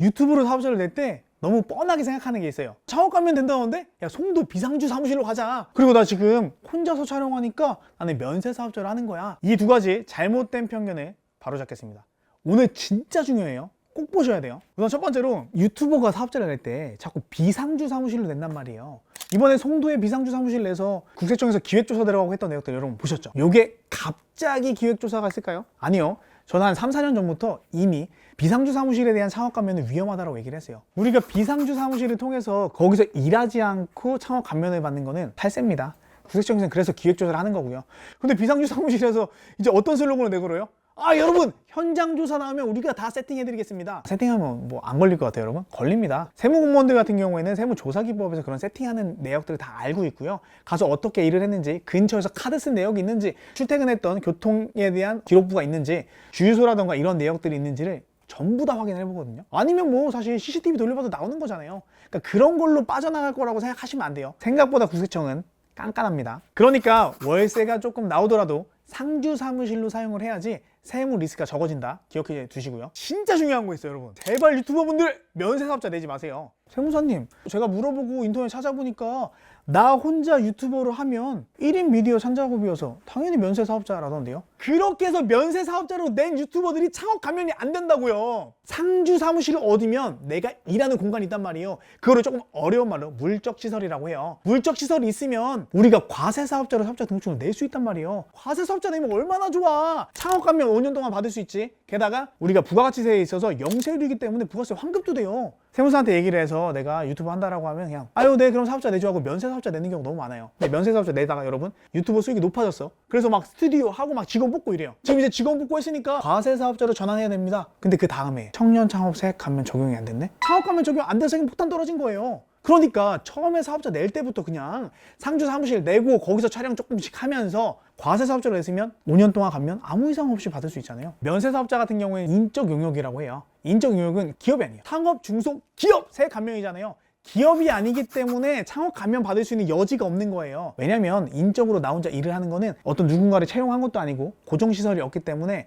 유튜브로 사업자를 낼 때 너무 뻔하게 생각하는 게 있어요. 창업 가면 된다는데 야 송도 비상주 사무실로 가자. 그리고 나 지금 혼자서 촬영하니까 나는 면세 사업자를 하는 거야. 이 두 가지 잘못된 편견을 바로잡겠습니다. 오늘 진짜 중요해요. 꼭 보셔야 돼요. 우선 첫 번째로 유튜버가 사업자를 낼 때 자꾸 비상주 사무실로 낸단 말이에요. 이번에 송도에 비상주 사무실 내서 국세청에서 기획조사 들어가고 했던 내역들 여러분 보셨죠? 요게 갑자기 기획조사가 있을까요? 아니요. 저는 한 3, 4년 전부터 이미 비상주 사무실에 대한 창업 감면은 위험하다고 얘기를 했어요. 우리가 비상주 사무실을 통해서 거기서 일하지 않고 창업 감면을 받는 거는 탈세입니다. 국세청에서는 그래서 기획조사를 하는 거고요. 근데 비상주 사무실에서 이제 어떤 슬로건을 내걸어요? 아 여러분 현장 조사 나오면 우리가 다 세팅해 드리겠습니다. 세팅하면 뭐 안 걸릴 것 같아요 여러분? 걸립니다. 세무공무원들 같은 경우에는 세무조사기법에서 그런 세팅하는 내역들을 다 알고 있고요. 가서 어떻게 일을 했는지, 근처에서 카드 쓴 내역이 있는지, 출퇴근했던 교통에 대한 기록부가 있는지, 주유소라던가 이런 내역들이 있는지를 전부 다 확인을 해보거든요. 아니면 뭐 사실 CCTV 돌려봐도 나오는 거잖아요. 그러니까 그런 걸로 빠져나갈 거라고 생각하시면 안 돼요. 생각보다 국세청은 깐깐합니다. 그러니까 월세가 조금 나오더라도 상주 사무실로 사용을 해야지 세무 리스크가 적어진다. 기억해 두시고요. 진짜 중요한 거 있어요 여러분. 제발 유튜버분들 면세 사업자 내지 마세요. 세무사님 제가 물어보고 인터넷 찾아보니까 나 혼자 유튜버로 하면 1인 미디어 찬작업이어서 당연히 면세 사업자라던데요. 그렇게 해서 면세 사업자로 낸 유튜버들이 창업 감면이 안 된다고요. 상주 사무실 어디면 내가 일하는 공간이 있단 말이에요. 그거를 조금 어려운 말로 물적시설이라고 해요. 물적시설이 있으면 우리가 과세 사업자로 사업자 등록증을 낼 수 있단 말이에요. 과세 사업자 내면 얼마나 좋아. 창업 감면 5년 동안 받을 수 있지. 게다가 우리가 부가가치세에 있어서 영세율이기 때문에 부가세 환급도 돼요. 세무사한테 얘기를 해서 내가 유튜브 한다라고 하면 그냥 아유 네 그럼 사업자 내줘 하고 면세 사업자 내는 경우 너무 많아요. 근데 면세 사업자 내다가 여러분 유튜버 수익이 높아졌어. 그래서 막 스튜디오 하고 막 직원 뽑고 이래요. 지금 이제 직원 뽑고 했으니까 과세 사업자로 전환해야 됩니다. 근데 그 다음에 청년 창업 세액 감면 적용이 안 됐네? 창업 감면 적용 안 돼서 폭탄 떨어진 거예요. 그러니까 처음에 사업자 낼 때부터 그냥 상주 사무실 내고 거기서 촬영 조금씩 하면서 과세 사업자로 냈으면 5년 동안 감면 아무 이상 없이 받을 수 있잖아요. 면세 사업자 같은 경우에는 인적 용역이라고 해요. 인적 용역은 기업이 아니에요. 창업, 중소, 기업 세액 감면이잖아요. 기업이 아니기 때문에 창업 감면 받을 수 있는 여지가 없는 거예요. 왜냐면 인적으로 나 혼자 일을 하는 거는 어떤 누군가를 채용한 것도 아니고 고정시설이 없기 때문에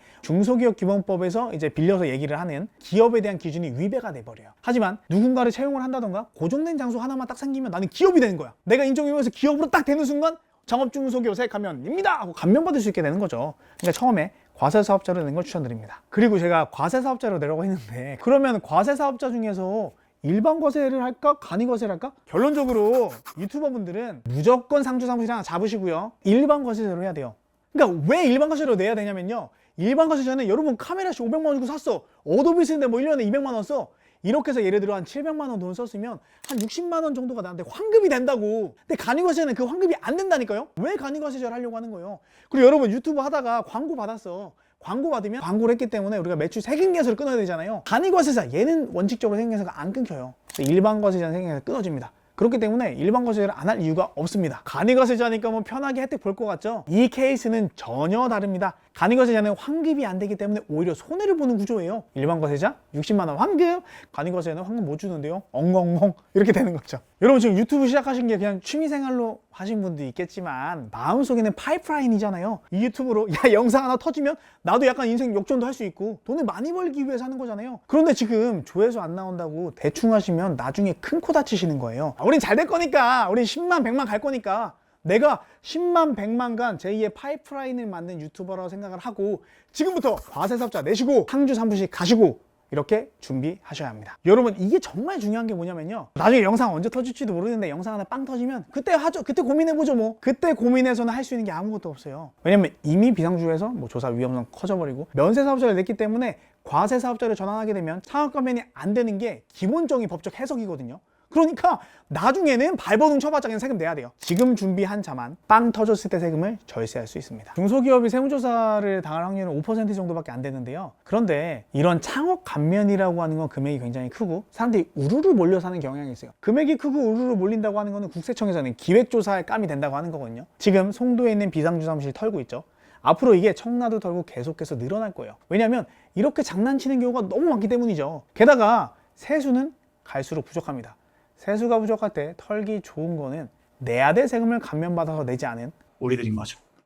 중소기업기본법에서 이제 빌려서 얘기를 하는 기업에 대한 기준이 위배가 돼버려요. 하지만 누군가를 채용을 한다던가 고정된 장소 하나만 딱 생기면 나는 기업이 되는 거야. 내가 인적용역에서 기업으로 딱 되는 순간 창업중소기업 세액 감면입니다 하고 감면받을 수 있게 되는 거죠. 그러니까 처음에 과세사업자로 내는 걸 추천드립니다. 그리고 제가 과세사업자로 내라고 했는데 그러면 과세사업자 중에서 일반 과세를 할까? 간이 과세를 할까? 결론적으로 유튜버분들은 무조건 상주 사무실 하나 잡으시고요. 일반 과세제로 해야 돼요. 그러니까 왜 일반 과세로 내야 되냐면요. 일반 과세제는 여러분 카메라씩 500만 원 주고 샀어. 어도비 쓰는데 뭐 1년에 200만 원 써. 이렇게 해서 예를 들어 한 700만 원 돈 썼으면 한 60만 원 정도가 나한테 환급이 된다고. 근데 간이과세는 그 환급이 안 된다니까요. 왜 간이과세제를 하려고 하는 거예요? 그리고 여러분 유튜브 하다가 광고 받았어. 광고 받으면 광고를 했기 때문에 우리가 매출 세금계에서를 끊어야 되잖아요. 간이과세자 얘는 원칙적으로 세금계에서가 안 끊겨요. 일반 과세자는 세금계에서 끊어집니다. 그렇기 때문에 일반 과세제를 안 할 이유가 없습니다. 간이과세자니까 뭐 편하게 혜택 볼 것 같죠? 이 케이스는 전혀 다릅니다. 간이과세자는 환급이 안 되기 때문에 오히려 손해를 보는 구조예요. 일반 과세자 60만 원 환급, 간이과세자는 환급 못 주는데요. 엉엉엉 이렇게 되는 거죠. 여러분 지금 유튜브 시작하신 게 그냥 취미생활로 하신 분도 있겠지만 마음속에는 파이프라인이잖아요. 이 유튜브로 야 영상 하나 터지면 나도 약간 인생 역전도 할 수 있고 돈을 많이 벌기 위해서 하는 거잖아요. 그런데 지금 조회수 안 나온다고 대충 하시면 나중에 큰 코 다치시는 거예요. 우린 잘 될 거니까 우린 10만 100만 갈 거니까 내가 10만 100만간 제2의 파이프라인을 만든 유튜버라고 생각을 하고 지금부터 과세사업자 내시고 상주 사무실 가시고 이렇게 준비하셔야 합니다. 여러분 이게 정말 중요한 게 뭐냐면요. 나중에 영상 언제 터질지도 모르는데 영상 하나 빵 터지면 그때 하죠. 그때 고민해보죠 뭐. 그때 고민해서는 할 수 있는 게 아무것도 없어요. 왜냐면 이미 비상주에서 뭐 조사 위험성 커져버리고 면세사업자를 냈기 때문에 과세사업자를 전환하게 되면 창업감면이 안 되는 게 기본적인 법적 해석이거든요. 그러니까 나중에는 발버둥 쳐봤자 그냥 세금 내야 돼요. 지금 준비한 자만 빵 터졌을 때 세금을 절세할 수 있습니다. 중소기업이 세무조사를 당할 확률은 5% 정도밖에 안 되는데요. 그런데 이런 창업 감면이라고 하는 건 금액이 굉장히 크고 사람들이 우르르 몰려 사는 경향이 있어요. 금액이 크고 우르르 몰린다고 하는 거는 국세청에서는 기획조사에 감이 된다고 하는 거거든요. 지금 송도에 있는 비상주 사무실 털고 있죠. 앞으로 이게 청라도 털고 계속해서 늘어날 거예요. 왜냐하면 이렇게 장난치는 경우가 너무 많기 때문이죠. 게다가 세수는 갈수록 부족합니다. 세수가 부족할 때 털기 좋은 거는 내야 될 세금을 감면받아서 내지 않은 우리들인 거죠.